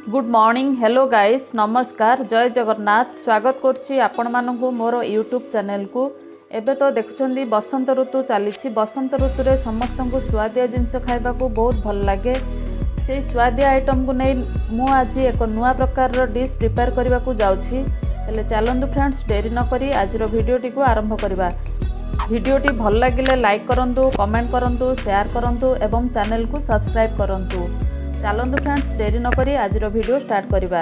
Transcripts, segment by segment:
Good morning hello guys नमस्कार जय जगन्नाथ स्वागत करछि आपण मानकु मोर यूट्यूब चैनल को। एबे तो देखुछंदी बसंत ऋतु चली बसंत ऋतु रे समस्त को स्वादिया जिनस खाइबा को बहुत भल लगे। से स्वादिया आइटम को नहीं मु आज एक नुआ प्रकार रो डिश प्रिपेयर करबा को जाउछि। हेले चलंतु फ्रेंड्स डेरी न करी आज रो वीडियोटी को आरंभ करबा। वीडियोटी भल लागिले लाइक करंतु कमेंट करंतु शेयर करंतु एवं चैनल को सब्सक्राइब करंतु। चलंतु फ्रेंड्स डेरी न करी आज रो वीडियो स्टार्ट करबा।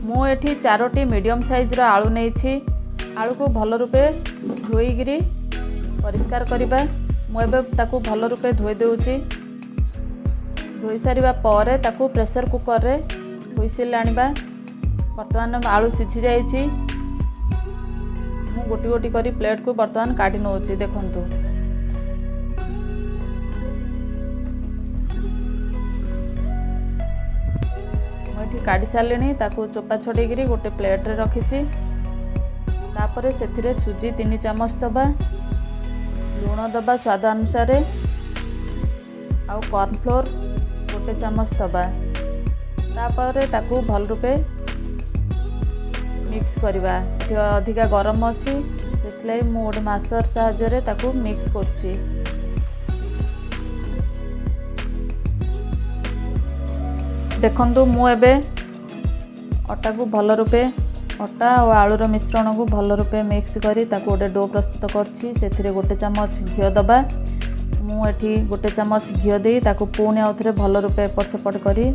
मु एठी 4टी मीडियम साइज रो आलू नेछि। आलू को भल रूपे धोईगिरी परिष्कार करबा। मु एबे ताकू भल रूपे धोई देउछि। धोई सारिबा परे ताकू प्रेशर कुकर रे हुइसिल आनिबा। वर्तमान आलू सिझी जाइछि। मु गोटी गोटी करी प्लेट को वर्तमान काटी नउछि। देखंतु काटी सारे ताकू चोपा छड़ेगी गोटे प्लेट रे रखी। तापर से सुजी 3 चामच दबा, लुण दबा स्वाद अनुसार, आउ कॉर्नफ्लोर 1 चामच दबा। तापर ताकू भल रूपे मिक्स करवा। अधिका गरम अच्छी से गोटे मासर साहाय्य ताकू मिक्स करछि। देखंतु मु एबे अटा को भल रूपे अटा और आलूर मिश्रण को भल रूपे मिक्स करी ताकू गोटे डो प्रस्तुत करछि। सेथिरे 1 चामच घिओ दबा। मु एठी 1 चामच घिओ देई ताकू पुणी आउथरे भल रूपे एपट सेपट करी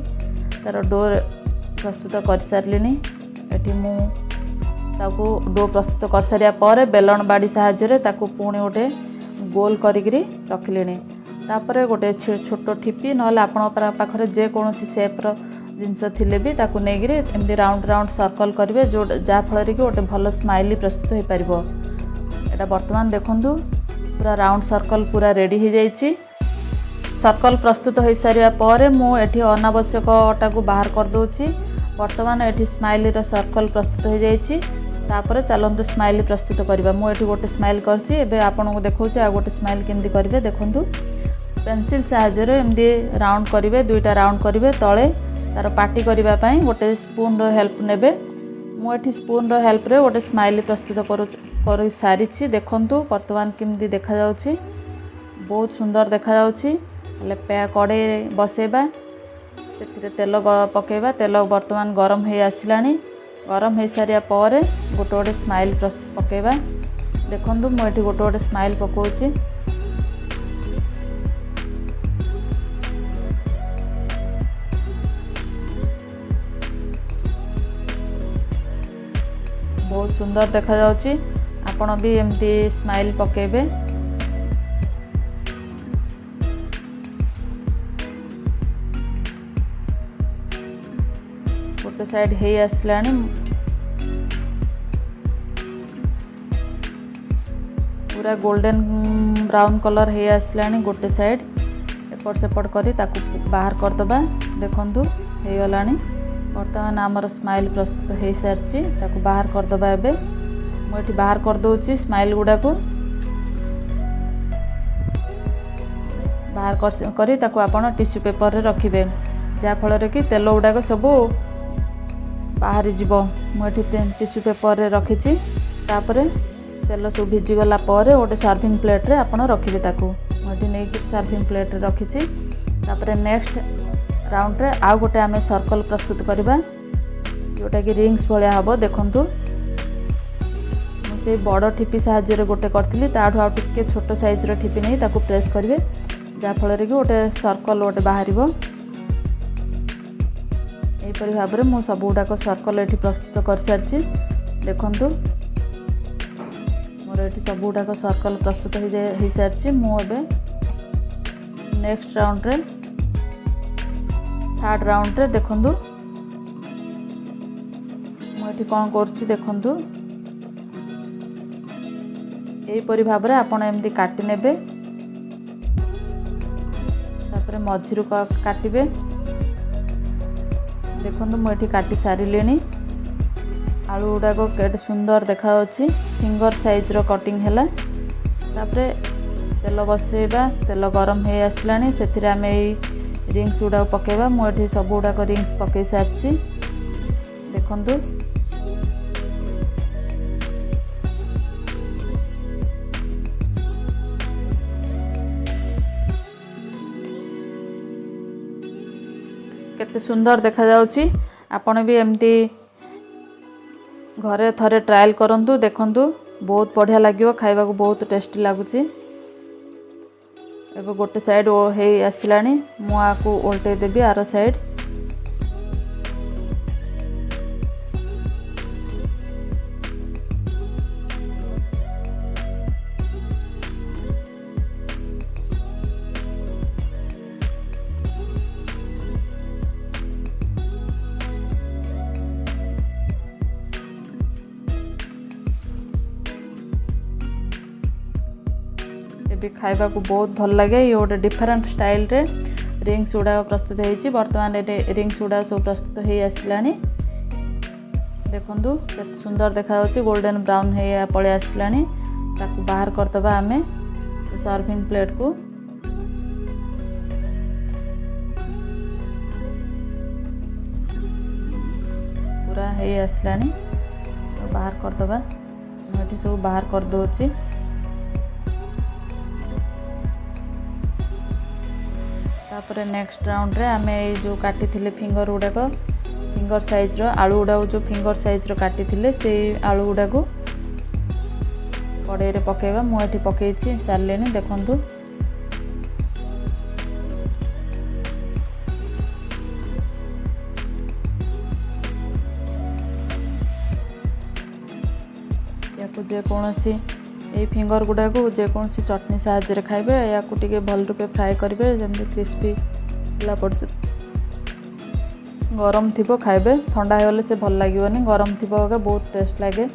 तार डो प्रस्तुत कर सारलिनी। एठी मु ताकू डो प्रस्तुत कर सारिया पर बेलन बाड़ी साहाय्य ताकू पुणी गोटे गोल करिगिरी रखलिनी। तापर गोटे छोट ठिपी ना आपण पाखे जेकोसी सेप्र जिनस थिले भी ताकू नेगिरी एमती राउंड राउंड सर्कल करेंगे जो जहाँफल कि गोटे भल स्माइली प्रस्तुत हो पार। एटा वर्तमान देखंतु पूरा राउंड सर्कल पूरा रेडी हो जाइए। सर्कल प्रस्तुत हो सारा पर मुझे अनावश्यक अटा को बाहर कर दूची। वर्तमान ये स्माइली सर्कल प्रस्तुत हो जाइए। तापर चलतु स्माइली प्रस्तुत करवा। मुझे गोटे स्माइल कर आपन को देखा आ गोटे स्माइल केमती करेंगे। देखूँ पेंसिल साहाय्य एमती राउंड करेंगे, 2टा राउंड करेंगे तले तार पार्टी करने गोटे स्पून हेल्प ने। मुझे स्पून हेल्प रे गोटे स्माइली प्रस्तुत कर सारी। देखंतु वर्तमान केमती देखा जाउछि, बहुत सुंदर देखा जाउछि। कड़े बसेबा, से तेल पकेबा। तेल वर्तमान गरम हो आसलानी। गरम हो सारिया पर गोटे गोटे स्माइल पकेबा। देखंतु मुझे गोटे गोटे स्माइल पकाउछि। बहुत सुंदर देखा जाउछि। आपण भी एमती स्माइल पकेबे। गोटे साइड हे आसलानी। पूरा गोल्डन ब्राउन कलर हे आसलानी। गोटे साइड एपट सेपट करी ताकू बाहर करदबा। देखंतु हे गलानी। वर्तमान आमर स्माइल प्रस्तुत हो सारी ताकू बाहर करदबा। एबे मुझे बाहर कर दूची स्माइल गुड़ा को बाहर करी ताकू आपण टिश्यू पेपर रे रखिबे जहाँफल कि तेल गुड़ाक सब बाहरी जीव। मुझे टिश्यू पेपर रे रखी। तापर तेल सब भिजिगला पर गोटे सर्विंग प्लेट रे आपण रखिबे। ताकू मुझे नहीं सर्विंग प्लेट रे रखी। तापर नेक्स्ट राउंड रे आउ गोटे आमे सर्कल प्रस्तुत करबा जोटा कि रिंग्स भलिया हबो। देखंतु मुझे बड़ ठिपी साहाय्य गोटे करथिली। ताठू आउ टिके छोट साइज रो ठिपी नहीं ताकू प्रेस करिवे जहाँफल कि गोटे सर्कल गोटे बाहरिबो। एपरि भाव में मु सब गुड़ाक सर्कल एठी प्रस्तुत कर सारछि। देखंतु मोर एठी सब गुड़ाक सर्कल प्रस्तुत हो सारछि। मु एबे नेक्स्ट राउंड रे थर्ड राउंड रे देखंतु मुझे कौन करुच्ची। देखंतु एपरि भाव में आपण एमती काटी नेबे। तापर मझिरु काटिबे। देखंतु मुझे काटी सारिलेनी। आलू गुड़ाक केते सुंदर देखा जाउछि। फिंगर साइज रो कटिंग हैला। तापर तेल बसेबा। तेल गरम हो आसलानी। सेथिरे आमे रिंग्स गुड़ा पकेबा। मुझे सब गुड़ाक रिंग्स पकई सारी देखु। केते सुंदर देखा जाउची। आपण भी एमती घरे थरे ट्रायल करंतु देखंतु बहुत बढ़िया लागिवो खाइबा को बहुत टेस्टी लागुची। एबे गोटे साइड हे आसिलानी मु आकु उल्टे देबी आरो साइड। भी खाइबा को बहुत भल लगे। ये गोटे डिफरेंट स्टाइल रे रिंग्स गुड़ा प्रस्तुत होती। बर्तमान रिंग्स गुड़ा सब प्रस्तुत हो आसला देखु केते सुंदर देखा गोल्डन ब्राउन है पलि आसला। ताकू बाहर करदबा आमे सर्विंग प्लेट को। पूरा है आसला तो बाहर करदबा। मुझे सब बाहर कर दोची। तापर नेक्स्ट राउंड रे आमे जो काटी थिले फिंगर गुड़ाक फिंगर साइज रो आलू गुड़ा जो फिंगर साइज रो काटी थिले से आलू गुड़ा को कड़ाई रे पकेबा। मुझे पकई सारे देखु। जेकोसी ये फिंगर गुड़ा को जेकोसी चटनी साहाय्य खाइबे। या टिके भल रूपे फ्राए करेंगे जमी क्रिस्पी गरम थी खाइबे। ठंडा होगले से भल लगे गरम थी बहुत टेस्ट लगे।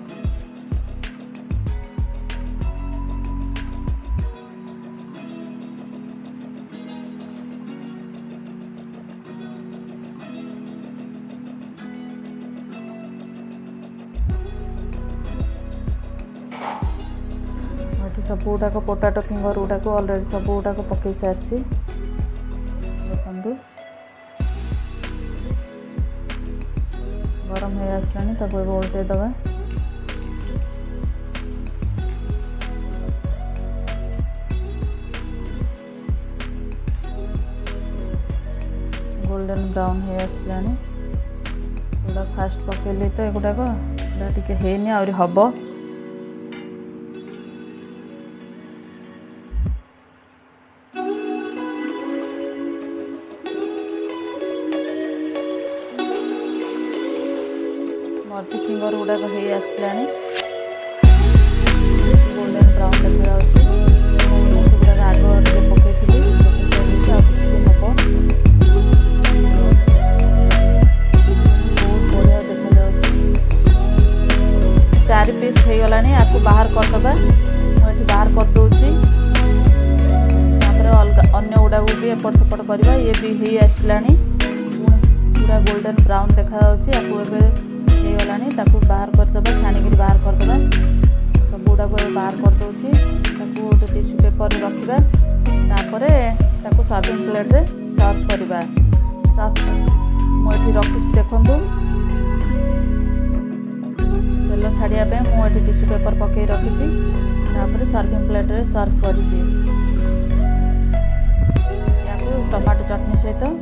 सब गुड़ाक पोटाटो फिंगर गुड़ाक अलरेडी सब गुड़ाक पकई सारी देखु। गरम हो आसलानी ताको उल्टे दबा। गोल्डन ब्राउन हो आसलानी गुड़ा फास्ट पकेली तो एगुड़ाक टे हैनी आहरी हम। मझी फिंगर गुड़ाक हो आसला गोल्डन ब्राउन देखा गुड़ाक आग पकई थी हम। बहुत बढ़िया देखा चार पीस हो गला। आपको बाहर करदबा। मुझे बाहर कर दूची। अलग अन्य गुड़ा को भी एपट सेपट करवा। ये भी हो आसला पूरा गोल्डन ब्राउन देखा होगला। ताकू बाहर करदबा। छाणिक बाहर करदबा। सब गुड़ा को बाहर कर दूची। गोटे टिश्यू पेपर रखा। तापर ताकू सर्विंग प्लेट रे सर्व करवा। मुझे रखी देखु तेल छाड़ियापे मुझे टिश्यू पेपर पकई रखी। सर्विंग प्लेट रे सर्व कर टमाटो चटनी सहित आम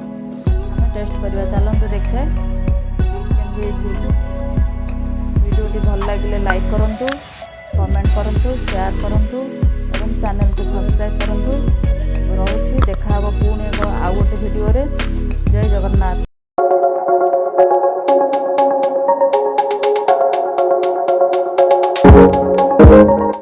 टेस्ट करवा। चलते देखिए केमती। वीडियोटी भल लगे लाइक करूँ, कमेंट करूँ, शेयर करूँ और चैनल को सब्सक्राइब करूँ।